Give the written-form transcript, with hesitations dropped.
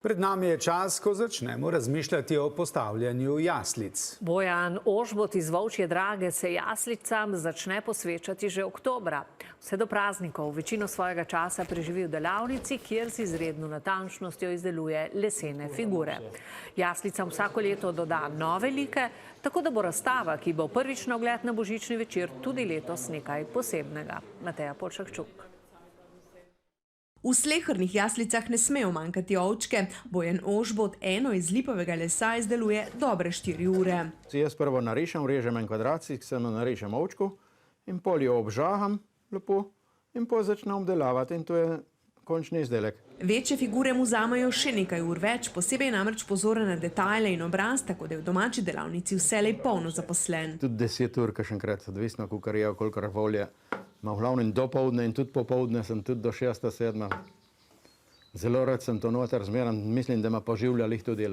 Pred nami je čas, ko začnemo razmišljati o postavljanju jaslic. Bojan Ožbot iz Volčje Drage se jaslicam začne posvečati že oktobra. Vse do praznikov večino svojega časa preživi v delavnici, kjer z izredno natančnostjo izdeluje lesene figure. Jaslicam vsako leto doda nove like, tako da bo razstava, ki bo prvič na ogled na božični večer, tudi letos nekaj posebnega. Mateja Polšakčuk. V slehernih jaslicah ne smejo manjkati ovčke. Bojan Ožbot eno iz lipovega lesa izdeluje dobre 4 ure. Jaz prvo narišem, vrežem en kvadracik, se narišem ovčku in pol jo obžaham lepo in pol začnem obdelavati in to je končni izdelek. Večje figure mu vzamejo še nekaj ur več, posebej namreč pozoren na detajle in obraz, tako da je v domači delavnici vselej polno zaposlen. Tudi 10 ur, kakšenkrat, odvisno, kolikor je, kolikor volje. Ma v glavnem dopoldne in tudi popoldne sem tudi do 6, 7. Zelo rad sem to noter zmeram, mislim, da me poživlja lih to dela.